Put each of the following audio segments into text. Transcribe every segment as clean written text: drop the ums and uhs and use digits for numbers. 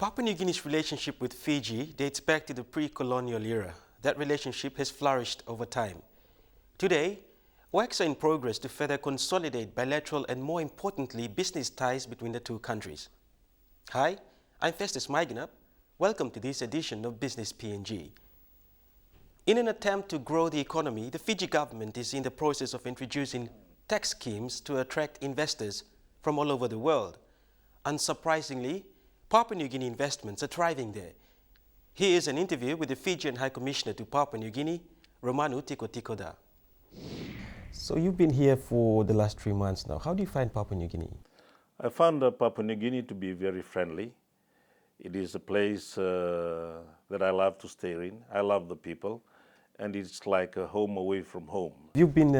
Papua New Guinea's relationship with Fiji dates back to the pre-colonial era. That relationship has flourished over time. Today, works are in progress to further consolidate bilateral and, more importantly, business ties between the two countries. Hi, I'm Festus Maiganap. Welcome to this edition of Business PNG. In an attempt to grow the economy, the Fiji government is in the process of introducing tax schemes to attract investors from all over the world. Unsurprisingly, Papua New Guinea investments are thriving there. Here is an interview with the Fijian High Commissioner to Papua New Guinea, Romanu Tikotikoda. So you've been here for the last 3 months now. How do you find Papua New Guinea? I found Papua New Guinea to be very friendly. It is a place that I love to stay in. I love the people, and it's like a home away from home. You've been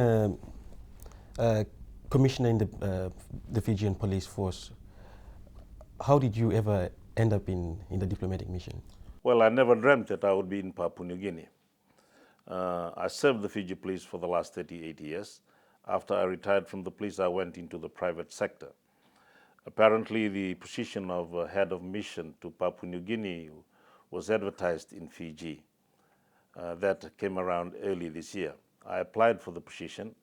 a commissioner in the Fijian police force. How did you ever end up in the diplomatic mission? Well, I never dreamt that I would be in Papua New Guinea. I served the Fiji police for the last 38 years. After I retired from the police, I went into the private sector. Apparently, the position of head of mission to Papua New Guinea was advertised in Fiji. That came around early this year. I applied for the position.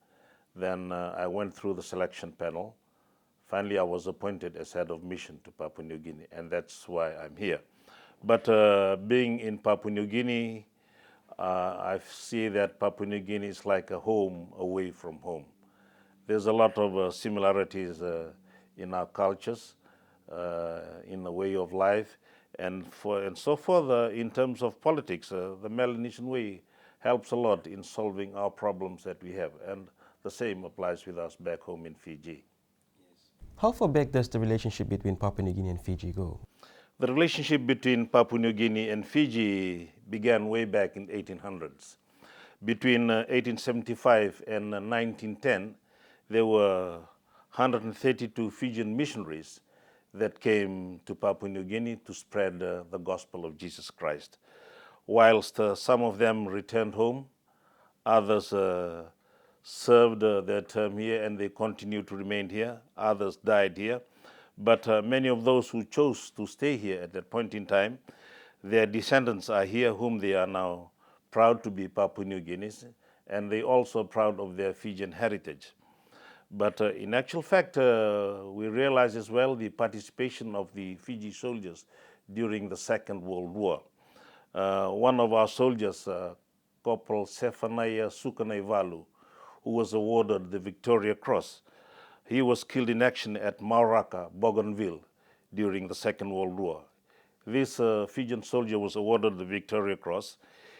Then I went through the selection panel. Finally, I was appointed as head of mission to Papua New Guinea, and that's why I'm here. But being in Papua New Guinea, I see that Papua New Guinea is like a home away from home. There's a lot of similarities in our cultures, in the way of life, and so forth. In terms of politics, the Melanesian way helps a lot in solving our problems that we have, and the same applies with us back home in Fiji. How far back does the relationship between Papua New Guinea and Fiji go? The relationship between Papua New Guinea and Fiji began way back in 1800s. Between 1875 and 1910, there were 132 Fijian missionaries that came to Papua New Guinea to spread the gospel of Jesus Christ. Whilst some of them returned home, others served their term here and they continued to remain here. Others died here. But many of those who chose to stay here at that point in time, their descendants are here, whom they are now proud to be Papua New Guineans, and they also proud of their Fijian heritage. But in actual fact, we realize as well the participation of the Fiji soldiers during the Second World War. One of our soldiers, Corporal Sefanaya Sukanaivalu, who was awarded the Victoria Cross, he was killed in action at Mauraka, Bougainville, during the Second World War. This Fijian soldier was awarded the Victoria Cross.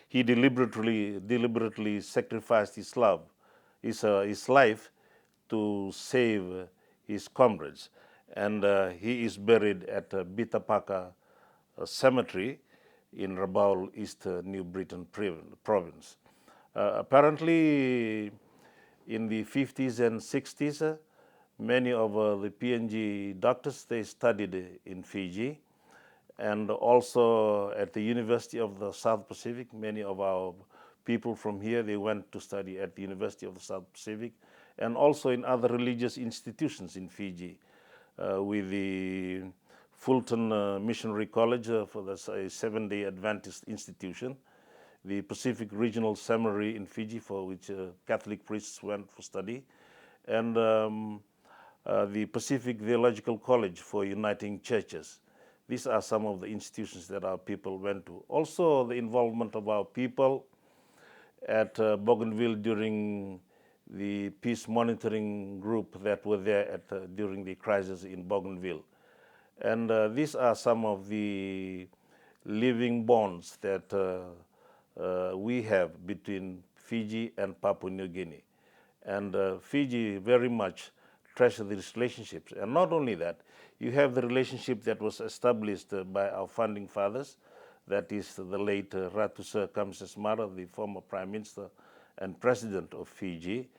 He deliberately sacrificed his life to save his comrades. And he is buried at Bitapaka Cemetery in Rabaul, East New Britain province. Apparently, in the 50s and 60s, many of the PNG doctors, they studied in Fiji. And also at the University of the South Pacific, many of our people from here, they went to study at the University of the South Pacific, and also in other religious institutions in Fiji, with the Fulton Missionary College for the Seventh-day Adventist institution, the Pacific Regional Seminary in Fiji, for which Catholic priests went for study, and the Pacific Theological College for uniting churches. These are some of the institutions that our people went to. Also, the involvement of our people at Bougainville during the peace monitoring group that were there during the crisis in Bougainville. And these are some of the living bonds that we have between Fiji and Papua New Guinea. And Fiji very much treasure these relationships. And not only that, you have the relationship that was established by our founding fathers, that is the late Ratu Sir Kamsesmara, the former Prime Minister and President of Fiji,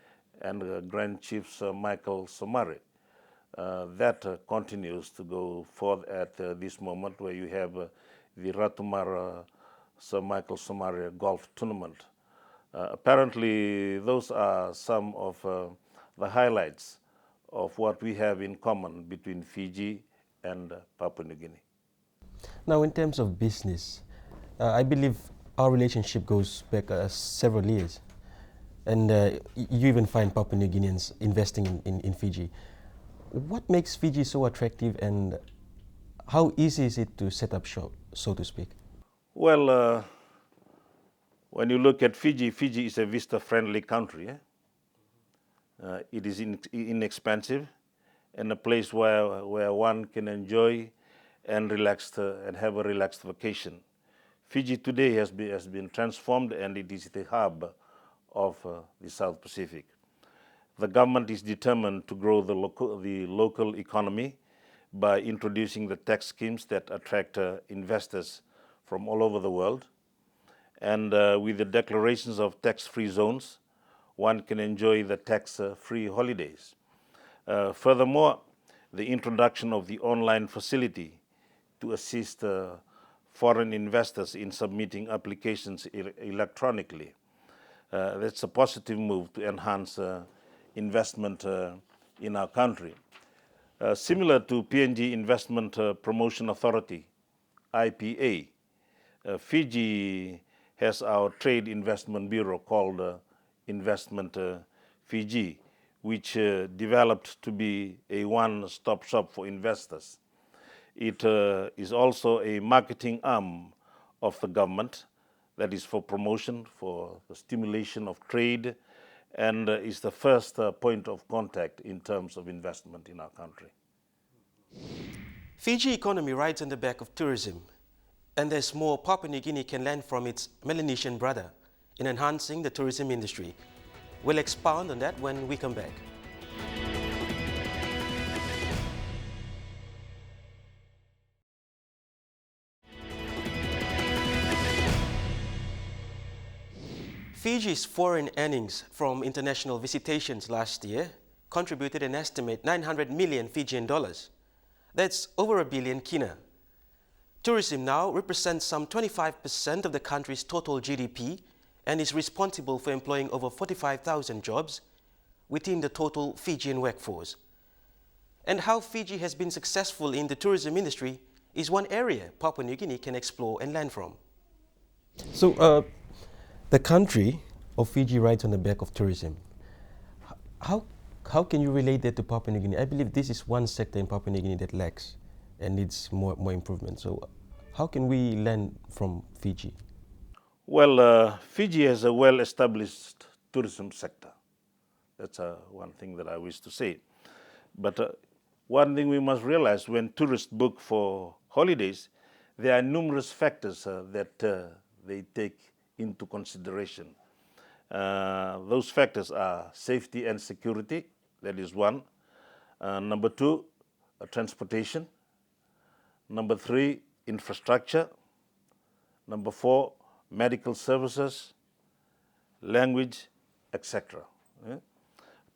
and Grand Chief Sir Michael Somare. That continues to go forth at this moment, where you have the Ratumara Sir Michael Somare Golf Tournament. Apparently, those are some of the highlights of what we have in common between Fiji and Papua New Guinea. Now, in terms of business, I believe our relationship goes back several years. And you even find Papua New Guineans investing in Fiji. What makes Fiji so attractive, and how easy is it to set up shop, so to speak? Well, when you look at Fiji, Fiji is a visitor-friendly country. It is inexpensive and a place where one can enjoy and and have a relaxed vacation. Fiji today has been transformed, and it is the hub of the South Pacific. The government is determined to grow the local economy by introducing the tax schemes that attract investors from all over the world. And with the declarations of tax-free zones, one can enjoy the tax-free holidays. Furthermore, the introduction of the online facility to assist foreign investors in submitting applications electronically. That's a positive move to enhance investment in our country. Similar to PNG Investment Promotion Authority, IPA, Fiji has our Trade Investment Bureau called Investment Fiji, which developed to be a one-stop shop for investors. It is also a marketing arm of the government that is for promotion, for the stimulation of trade, and is the first point of contact in terms of investment in our country. Fiji economy rides on the back of tourism, and there's more Papua New Guinea can learn from its Melanesian brother in enhancing the tourism industry. We'll expound on that when we come back. Fiji's foreign earnings from international visitations last year contributed an estimate 900 million Fijian dollars. That's over a billion kina. Tourism now represents some 25% of the country's total GDP and is responsible for employing over 45,000 jobs within the total Fijian workforce. And how Fiji has been successful in the tourism industry is one area Papua New Guinea can explore and learn from. So, the country of Fiji rides on the back of tourism. How, how can you relate that to Papua New Guinea? I believe this is one sector in Papua New Guinea that lacks and needs more improvement. So how can we learn from Fiji? Well, Fiji has a well-established tourism sector. That's one thing that I wish to say. But one thing we must realize, when tourists book for holidays, there are numerous factors that they take into consideration. Those factors are safety and security, that is one. Number two, transportation. Number three, infrastructure. Number four, medical services, language, etc.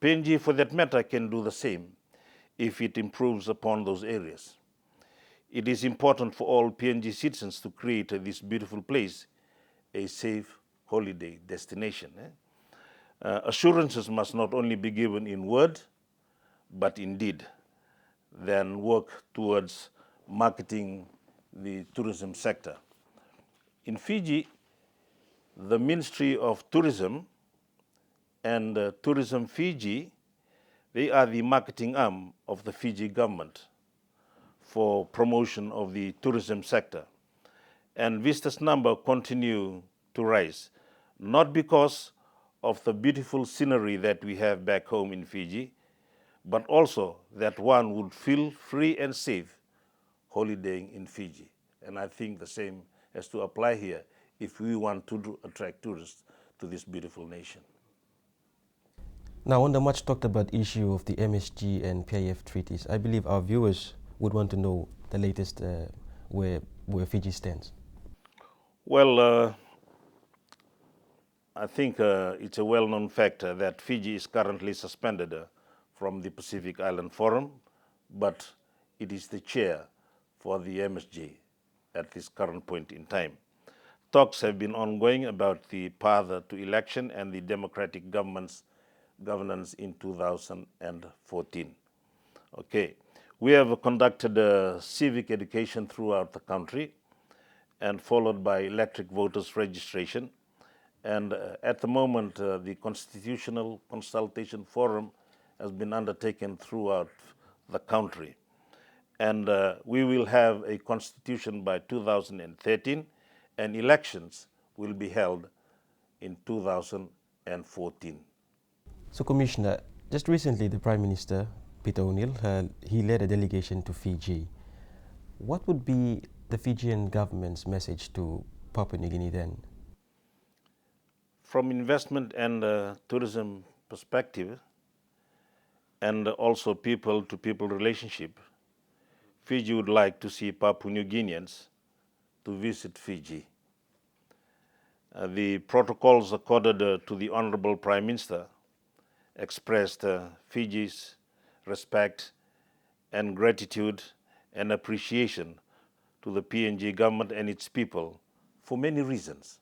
PNG, for that matter, can do the same if it improves upon those areas. It is important for all PNG citizens to create this beautiful place a safe holiday destination. Assurances must not only be given in word, but in deed. Then work towards marketing the tourism sector. In Fiji, the Ministry of Tourism and Tourism Fiji, they are the marketing arm of the Fiji government for promotion of the tourism sector. And visitors' number continue to rise, not because of the beautiful scenery that we have back home in Fiji, but also that one would feel free and safe holidaying in Fiji. And I think the same has to apply here if we want to attract tourists to this beautiful nation. Now, on the much talked about issue of the MSG and PIF treaties, I believe our viewers would want to know the latest where Fiji stands. Well, I think it's a well-known fact that Fiji is currently suspended from the Pacific Island Forum, but it is the chair for the MSG at this current point in time. Talks have been ongoing about the path to election and the democratic governance in 2014. Okay, We have conducted civic education throughout the country and followed by electric voters registration. And at the moment, the Constitutional Consultation Forum has been undertaken throughout the country. And we will have a constitution by 2013, and elections will be held in 2014. So, Commissioner, just recently the Prime Minister, Peter O'Neill, he led a delegation to Fiji. What would be the Fijian government's message to Papua New Guinea then? From investment and tourism perspective, and also people-to-people relationship, Fiji would like to see Papua New Guineans to visit Fiji. The protocols accorded to the Honorable Prime Minister expressed Fiji's respect and gratitude and appreciation to the PNG government and its people for many reasons.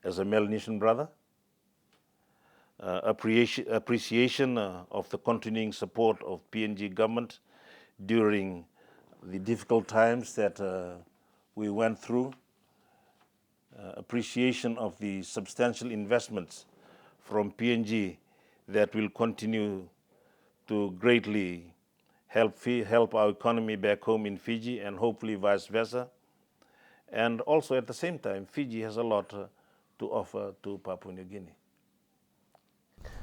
As a Melanesian brother, appreciation of the continuing support of PNG government during the difficult times that we went through, appreciation of the substantial investments from PNG that will continue to greatly help our economy back home in Fiji, and hopefully vice versa. And also at the same time, Fiji has a lot to offer to Papua New Guinea.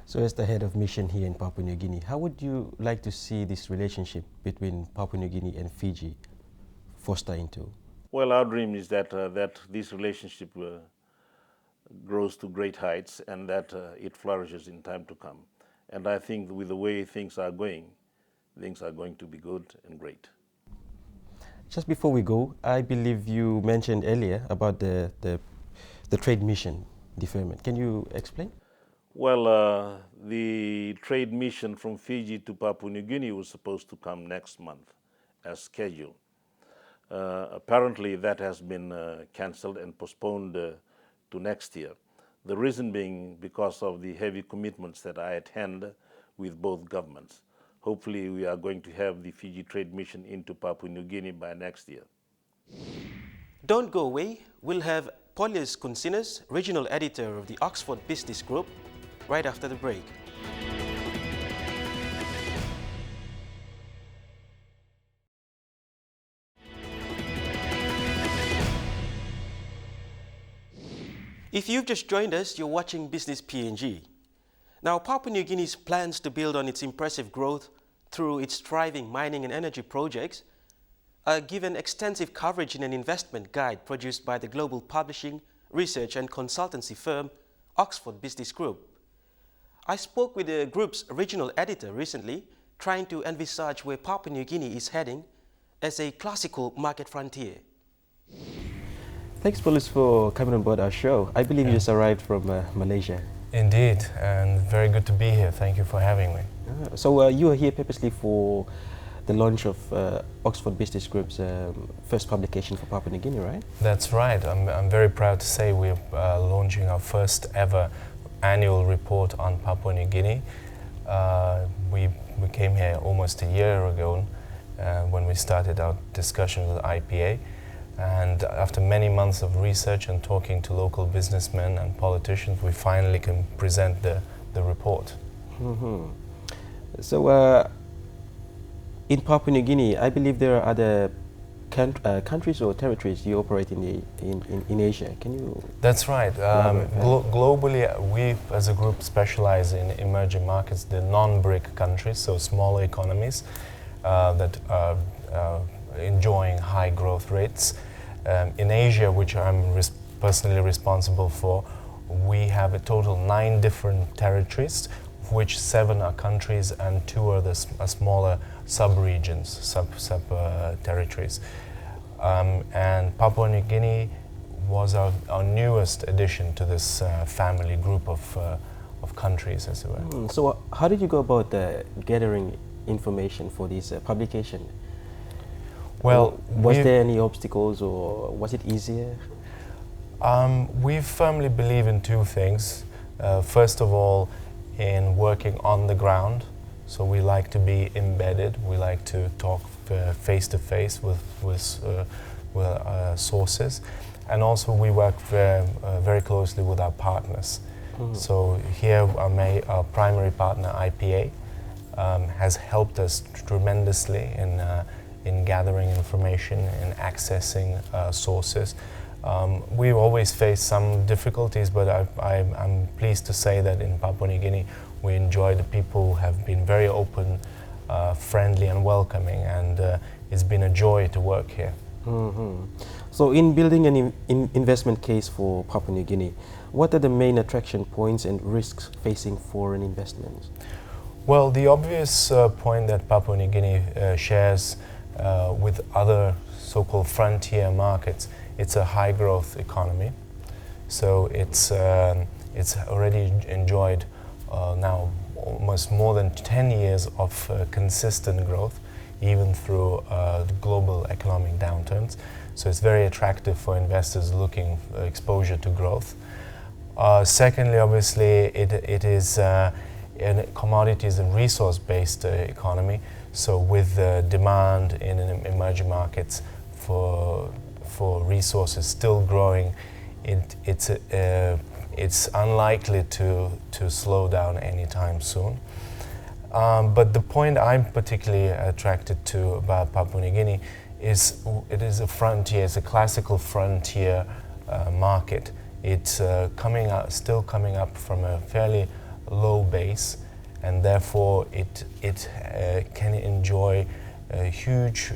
So as the head of mission here in Papua New Guinea, how would you like to see this relationship between Papua New Guinea and Fiji foster into? Well, our dream is that this relationship grows to great heights and that it flourishes in time to come. And I think with the way things are going to be good and great. Just before we go, I believe you mentioned earlier about the trade mission deferment. Can you explain? Well, the trade mission from Fiji to Papua New Guinea was supposed to come next month as scheduled. Apparently that has been cancelled and postponed to next year. The reason being because of the heavy commitments that I at hand with both governments. Hopefully we are going to have the Fiji trade mission into Papua New Guinea by next year. Don't go away. We'll have Paulius Kunsinas, regional editor of the Oxford Business Group, right after the break. If you've just joined us, you're watching Business PNG. Now, Papua New Guinea's plans to build on its impressive growth through its thriving mining and energy projects are given extensive coverage in an investment guide produced by the global publishing, research and consultancy firm Oxford Business Group. I spoke with the group's regional editor recently, trying to envisage where Papua New Guinea is heading as a classical market frontier. Thanks, Paulius, for coming on board our show. I believe you just arrived from Malaysia. Indeed, and very good to be here. Thank you for having me. So you are here purposely for the launch of Oxford Business Group's first publication for Papua New Guinea, right? That's right. I'm very proud to say we're launching our first ever annual report on Papua New Guinea. We came here almost a year ago when we started our discussion with IPA. And after many months of research and talking to local businessmen and politicians, we finally can present the report. Mm-hmm. So in Papua New Guinea, I believe there are other countries or territories you operate in Asia. Can you? That's right. Globally, we as a group specialize in emerging markets, the non-BRIC countries, so smaller economies that are enjoying high growth rates. In Asia, which I'm personally responsible for, we have a total 9 different territories, of which 7 are countries and 2 are the smaller sub-regions, sub-territories. And Papua New Guinea was our newest addition to this family group of countries, as it were. So how did you go about gathering information for this publication? Well, was there any obstacles or was it easier? We firmly believe in 2 things. First of all, in working on the ground So we like to be embedded. We like to talk face to face with sources, and also we work very closely with our partners. So here our primary partner IPA has helped us tremendously in gathering information and accessing sources. We always face some difficulties, but I'm pleased to say that in Papua New Guinea we enjoy the people who have been very open, friendly and welcoming, and it's been a joy to work here. So in building an investment case for Papua New Guinea, what are the main attraction points and risks facing foreign investments? Well, the obvious point that Papua New Guinea shares with other so-called frontier markets, it's a high-growth economy. So it's already enjoyed now almost more than 10 years of consistent growth, even through the global economic downturns. So it's very attractive for investors looking for exposure to growth. Secondly, obviously, it is a commodities and resource-based economy. So with demand in emerging markets for resources still growing, it's unlikely to slow down anytime soon. But the point I'm particularly attracted to about Papua New Guinea is it is a frontier, it's a classical frontier market. It's still coming up from a fairly low base, and therefore it can enjoy huge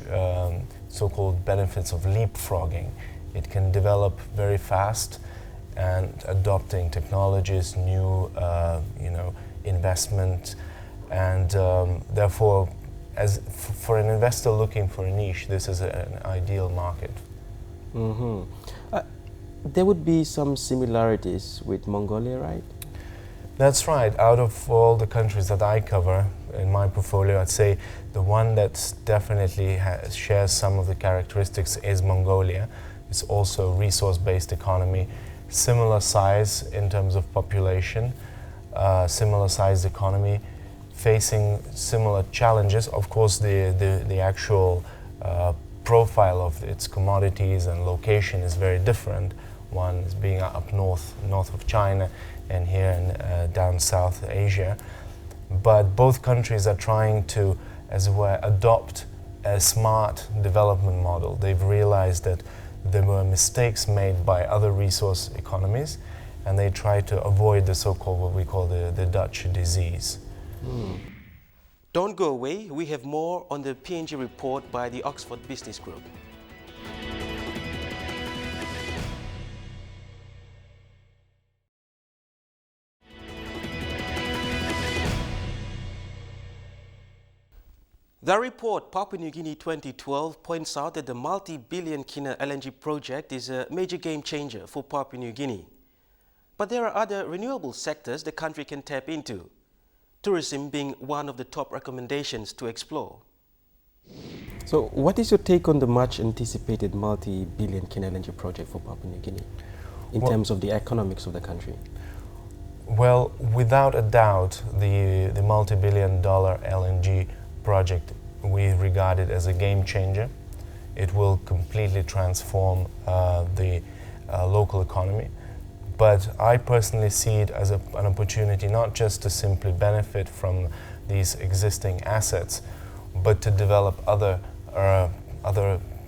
so-called benefits of leapfrogging. It can develop very fast and adopting technologies, new investment, and therefore, for an investor looking for a niche, this is an ideal market. There would be some similarities with Mongolia, right? That's right. Out of all the countries that I cover in my portfolio, I'd say the one that definitely shares some of the characteristics is Mongolia. It's also a resource-based economy, similar size in terms of population, similar sized economy, facing similar challenges. Of course, the actual profile of its commodities and location is very different. One is being up north of China, and here in down South Asia. But both countries are trying to, as it were, adopt a smart development model. They've realized that there were mistakes made by other resource economies, and they try to avoid the so-called, what we call the Dutch disease. Don't go away. We have more on the PNG report by the Oxford Business Group. The report, Papua New Guinea 2012, points out that the multi-billion Kina LNG project is a major game changer for Papua New Guinea. But there are other renewable sectors the country can tap into, tourism being one of the top recommendations to explore. So what is your take on the much anticipated multi-billion Kina LNG project for Papua New Guinea in terms of the economics of the country? Well, without a doubt, the multi-billion dollar LNG project we regard it as a game changer. It will completely transform the local economy. But I personally see it as an opportunity not just to simply benefit from these existing assets, but to develop other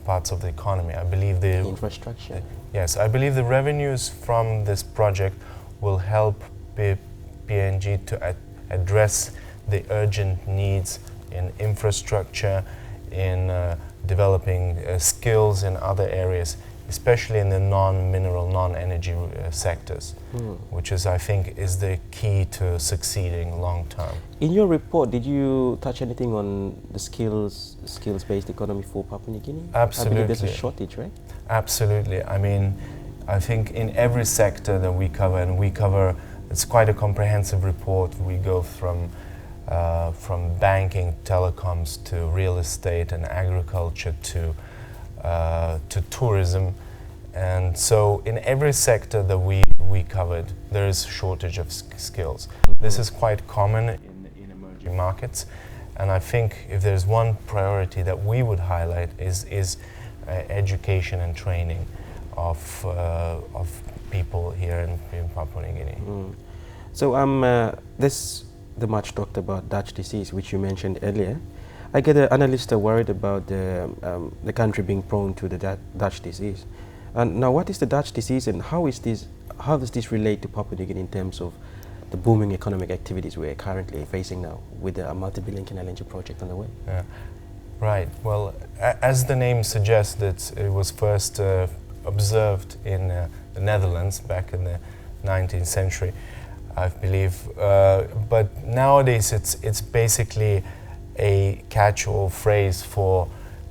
parts of the economy. I believe the infrastructure. Yes, I believe the revenues from this project will help PNG to address the urgent needs in infrastructure, in developing skills in other areas, especially in the non-mineral, non-energy sectors, which is, I think, is the key to succeeding long term. In your report, did you touch anything on the skills-based economy for Papua New Guinea? Absolutely. I believe there's a shortage, right? Absolutely. I mean, I think in every sector that we cover, and we cover, it's quite a comprehensive report. We go from banking, telecoms, to real estate and agriculture, to tourism. And so in every sector that we covered, there is a shortage of skills. This is quite common in emerging markets. And I think if there's one priority that we would highlight is education and training of people here in Papua New Guinea. So this the much talked about Dutch disease, which you mentioned earlier. I get analysts are worried about the country being prone to the Dutch disease. And now, what is the Dutch disease, and how does this relate to Papua New Guinea in terms of the booming economic activities we're currently facing now with the multi-billion canal LNG project on the way? Yeah. Right. Well, as the name suggests, it was first observed in the Netherlands back in the 19th century, I believe. But nowadays, it's basically a catch-all phrase for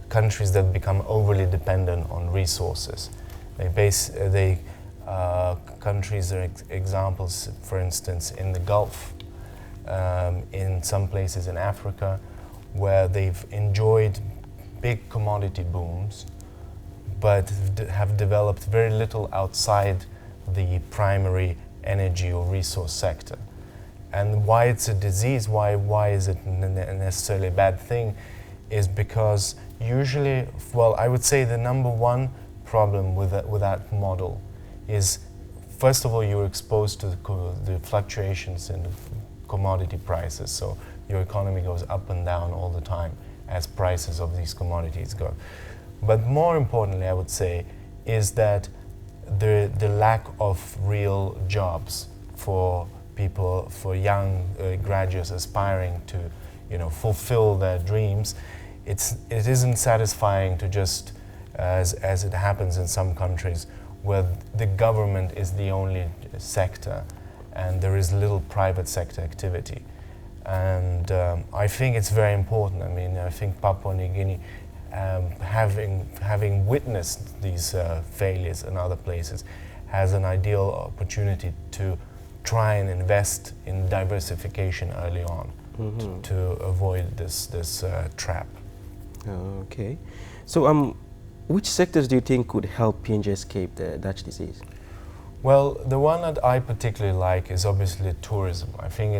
countries that become overly dependent on resources. Countries are examples, for instance, in the Gulf, in some places in Africa, where they've enjoyed big commodity booms, but have developed very little outside the primary energy or resource sector. And why it's a disease, why is it necessarily a bad thing, is because usually, well, I would say the number one problem with that model is, first of all, you're exposed to the fluctuations in commodity prices. So your economy goes up and down all the time as prices of these commodities go. But more importantly, I would say, is that the lack of real jobs for people, for young graduates aspiring to, fulfill their dreams. It isn't satisfying to just, as it happens in some countries, where the government is the only sector and there is little private sector activity. And I think it's very important. I mean, I think Papua New Guinea, having witnessed these failures in other places, has an ideal opportunity to try and invest in diversification early on to avoid this trap. Okay. So which sectors do you think could help PNG escape the Dutch disease? Well, the one that I particularly like is obviously tourism. I think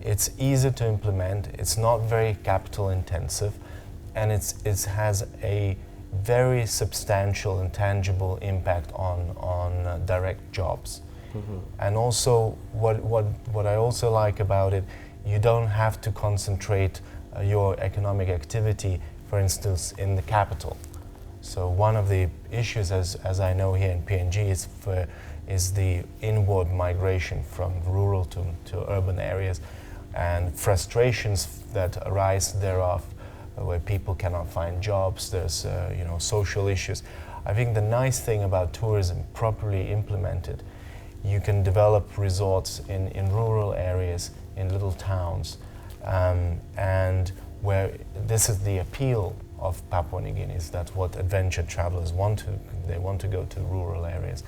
it's easy to implement, it's not very capital intensive, and it has a very substantial and tangible impact on direct jobs. And also, what I also like about it, you don't have to concentrate your economic activity, for instance, in the capital. So one of the issues, as I know here in PNG, is the inward migration from rural to urban areas, and frustrations that arise thereof, where people cannot find jobs. There's social issues. I think the nice thing about tourism, properly implemented, you can develop resorts in rural areas, in little towns, and where this is the appeal of Papua New Guinea, is that what adventure travelers want to. They want to go to rural areas.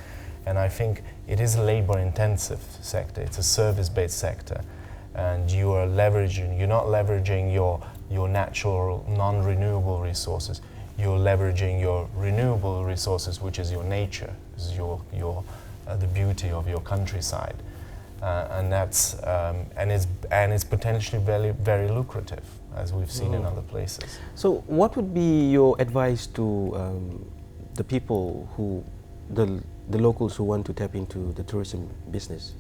And I think it is a labor-intensive sector. It's a service-based sector. And you're not leveraging your natural, non-renewable resources. You're leveraging your renewable resources, which is your nature, is the beauty of your countryside. And it's potentially very, very lucrative, as we've seen in other places. So what would be your advice to the people the locals who want to tap into the tourism business?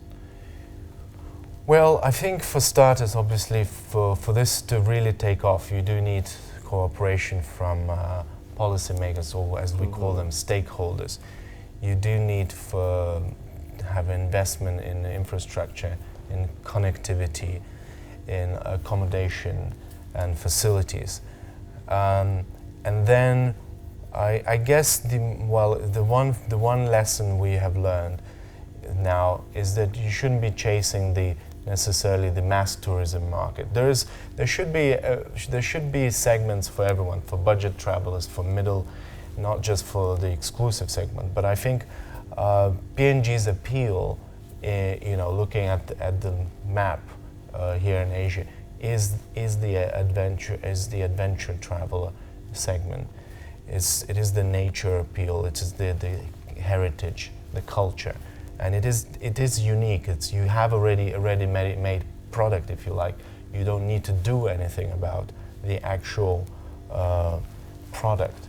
Well, I think for starters, obviously, for this to really take off, you do need cooperation from policymakers, or as we call them, stakeholders. You do need to have investment in infrastructure, in connectivity, in accommodation and facilities. And then I guess the one lesson we have learned now is that you shouldn't be chasing necessarily the mass tourism market. There should be segments for everyone, for budget travelers, for middle, not just for the exclusive segment. But I think PNG's appeal, looking at the map here in Asia, is the adventure traveler segment. It is the nature appeal. It is the heritage, the culture, and it is unique. You have already made product, if you like. You don't need to do anything about the actual product.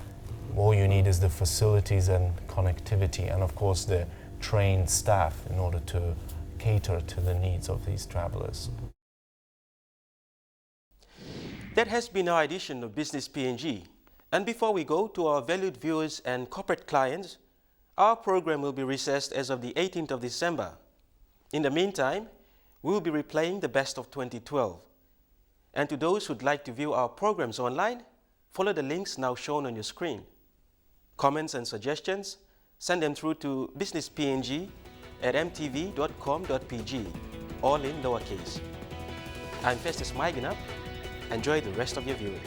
All you need is the facilities and connectivity, and of course the trained staff in order to cater to the needs of these travelers. That has been our edition of Business PNG. And before we go to our valued viewers and corporate clients, our program will be recessed as of the 18th of December. In the meantime, we will be replaying the best of 2012. And to those who'd like to view our programs online, follow the links now shown on your screen. Comments and suggestions, send them through to businesspng@mtv.com.pg, all in lowercase. I'm Festus Maiginap. Enjoy the rest of your viewing.